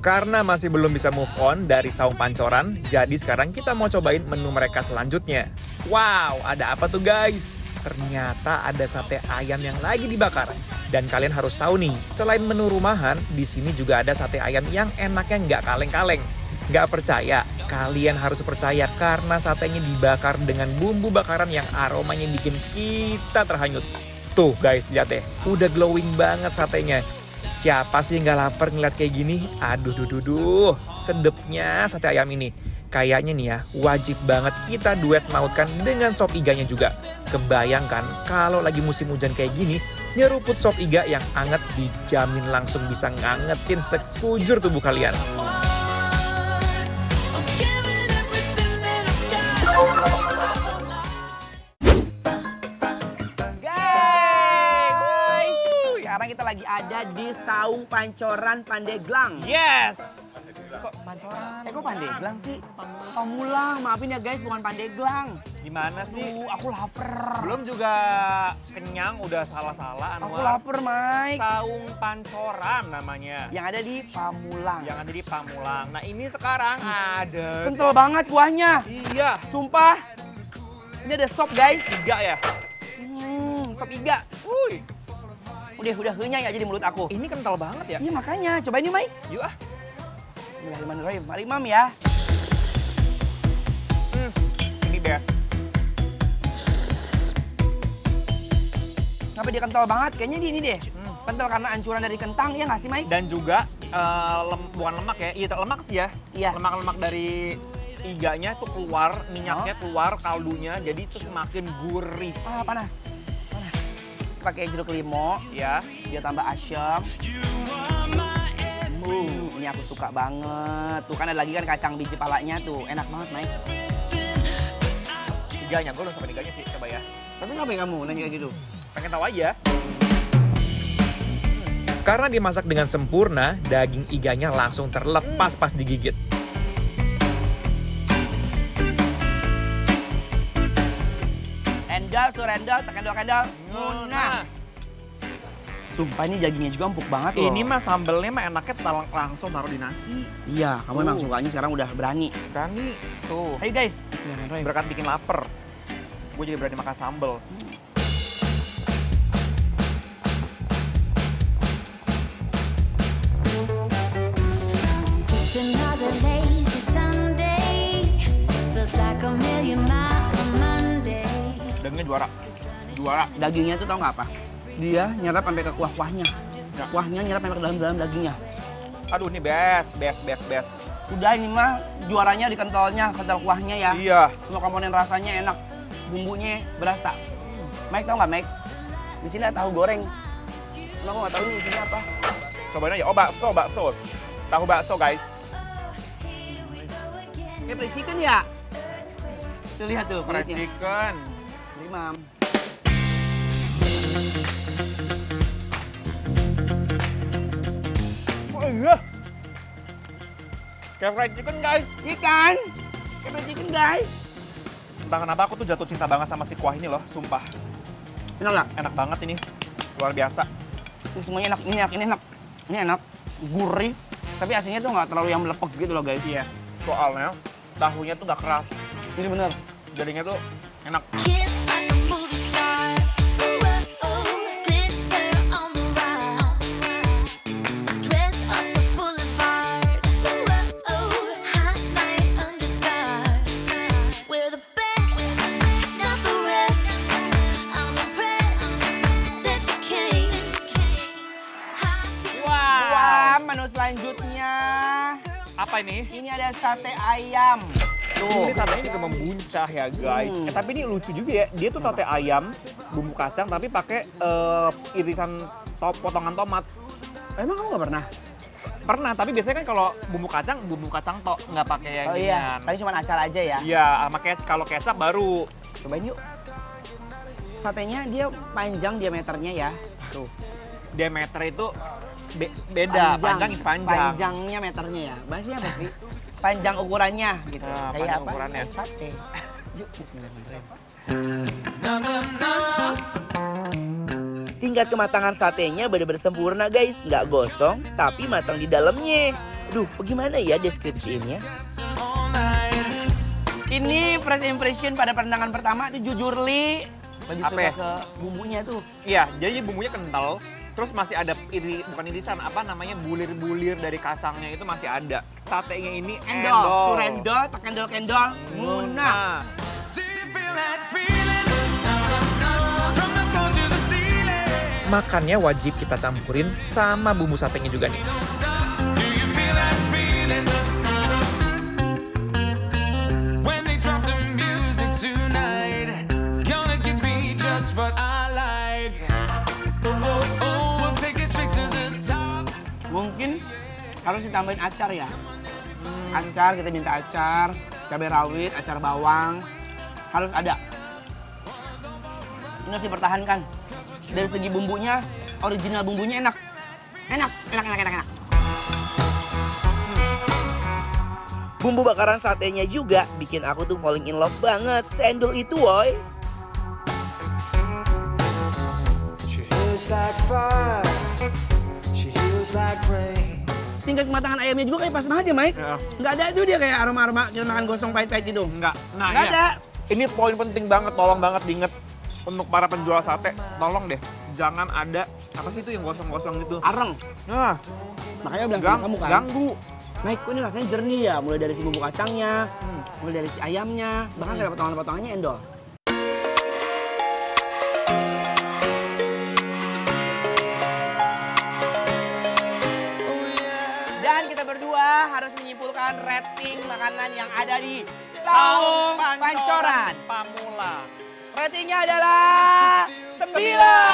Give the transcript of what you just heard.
Karena masih belum bisa move on dari Saung Pancoran, jadi sekarang kita mau cobain menu mereka selanjutnya. Wow, ada apa tuh guys? Ternyata ada sate ayam yang lagi dibakar. Dan kalian harus tahu nih, selain menu rumahan, di sini juga ada sate ayam yang enaknya nggak kaleng-kaleng. Nggak percaya? Kalian harus percaya karena satenya dibakar dengan bumbu bakaran yang aromanya bikin kita terhanyut. Tuh guys, lihat deh, udah glowing banget satenya. Siapa sih nggak lapar ngeliat kayak gini? Aduh, sedepnya sate ayam ini. Kayaknya nih ya, wajib banget kita duet mautkan dengan sop iganya juga. Kebayangkan kalau lagi musim hujan kayak gini, nyeruput sop iga yang anget dijamin langsung bisa ngangetin sekujur tubuh kalian. Sekarang kita lagi ada di Saung Pancoran Pandeglang. Yes! Kok Pancoran? Kok Pandeglang sih? Pamulang, maafin ya guys, bukan Pandeglang. Gimana sih? Aku lapar. Belum juga kenyang, udah salah-salah. Aku lapar, Mike. Saung Pancoran namanya. Yang ada di Pamulang. Yang ada di Pamulang. Nah ini sekarang ada... Kental banget kuahnya. Iya. Sumpah. Ini ada sop guys. Iga ya? Sop iga. Wuih. Udah henyai aja di mulut aku. Ini kental banget ya? Iya makanya, cobain nih Mai. Yuk ah. Bismillahirrahmanirrahim. Mari Mam ya. Ini best. Kenapa dia kental banget? Kayaknya di ini deh. Kental karena ancuran dari kentang, ya nggak sih Mai? Dan juga bukan lemak ya, iya lemak sih ya. Iya. Lemak-lemak dari iganya tuh keluar, minyaknya keluar, kaldunya, jadi itu semakin gurih. Ah panas. Pakai jeruk limau, Ya. dia tambah asam. Ini aku suka banget. Tuh kan ada lagi kan kacang biji palanya tuh, enak banget Mai. Iganya, gue belum sampai iganya sih, coba ya. Tapi sampai kamu nanya kayak gitu? Pengen tahu aja. Karena dimasak dengan sempurna, daging iganya langsung terlepas pas digigit. Endal, surendal, tekan dua kendal, munah. Sumpah ini dagingnya juga empuk banget loh. Ini mah sambelnya mah enaknya langsung taruh di nasi. Iya, kamu emang sukanya sekarang udah berani. Berani tuh. Ayo guys, bismillahirrahmanirrahim. Berkat bikin lapar. Gue jadi berani makan sambel. Just another lazy Sunday, feels like a million miles from Monday. Dagingnya juara. Dagingnya tuh tau nggak apa? Dia nyerap sampai ke kuah-kuahnya. Kuahnya nyerap sampai ke dalam-dalam dagingnya. Aduh ini best. Udah ini mah juaranya di kentalnya, kental kuahnya ya. Iya. Semua komponen rasanya enak, bumbunya berasa. Mike tau nggak Mike? Di sini ada tahu goreng. Cuma aku nggak tahu ini isinya apa. Cobain aja. Oh bakso. Tahu bakso guys. Kayak fried chicken ya? Tuh lihat tuh Fried kulitnya. chicken. Ini Mam. Oh iya. Kayak fried chicken guys. Ikan. Kayak fried chicken guys. Entah kenapa aku tuh jatuh cinta banget sama si kuah ini loh, sumpah. Enak nggak? Enak banget ini. Luar biasa. Ini semuanya enak, ini enak, gurih. Tapi asinnya tuh nggak terlalu yang melepek gitu loh guys. Yes. Soalnya tahunya tuh nggak keras. Ini bener. Jadinya tuh enak. Kiss like a movie star. Ooh, oh, glitter on the round. Dress up the boulevard. Ooh, oh, hot night under stars. We're the best, not the rest. I'm impressed that you came. Wah, menu selanjutnya. Apa ini? Ini ada sate ayam. Tuh. Ini satenya juga membuncah ya guys. Tapi ini lucu juga ya. Dia tuh sate ayam, bumbu kacang, tapi pakai irisan potongan tomat. Emang kamu nggak pernah? Pernah, tapi biasanya kan kalau bumbu kacang tok, nggak pakai yang Oh iya, ginian. paling cuma asal aja ya. Iya, sama kalau kecap baru. Cobain yuk. Satenya dia panjang diameternya ya. Tuh. Diameter itu beda, panjang is panjang. Panjangnya meternya ya. Bahasnya apa sih? Panjang ukurannya gitu. Nah, Kayak panjang apa? ukurannya. Kayak sate. Yuk, bismillahirrahmanirrahim. Tingkat kematangan satenya bener-bener sempurna guys. Nggak gosong, tapi matang di dalamnya. Aduh, bagaimana ya deskripsiinnya? Ini first impression pada pandangan pertama itu jujur Li. Lebih Apa suka ya? ke bumbunya tuh. Iya, jadi bumbunya kental. Terus masih ada bukan irisan, apa namanya, bulir-bulir dari kacangnya itu masih ada. Satenya ini Endol, surendol, tekendol-kendol, muna. Makannya wajib kita campurin sama bumbu satenya juga nih. Mungkin harus ditambahin acar ya. Acar, kita minta acar, cabai rawit, acar bawang. Harus ada. Ini harus dipertahankan. Dari segi bumbunya, original bumbunya enak. Enak. Bumbu bakaran satenya juga bikin aku tuh falling in love banget. Sendol itu, woy. Tingkat kematangan ayamnya juga kayak pas banget ya, Mike. Ya. Nggak ada tuh dia kayak aroma-aroma kita makan gosong pahit-pahit gitu. Enggak. Nah, Nggak iya. ada. Ini poin penting banget, tolong banget diinget. Untuk para penjual sate, tolong deh. Jangan ada, apa sih itu yang gosong-gosong gitu. Areng. Nah, Makanya bilang sama kamu kan. ganggu. Mike, kok ini rasanya jernih ya. Mulai dari si bumbu kacangnya, mulai dari si ayamnya. Bahkan saya potongan-potongannya endol. Dan kita berdua harus menyimpulkan rating makanan yang ada di Saung Pancoran. Pamula. Ratingnya adalah 9.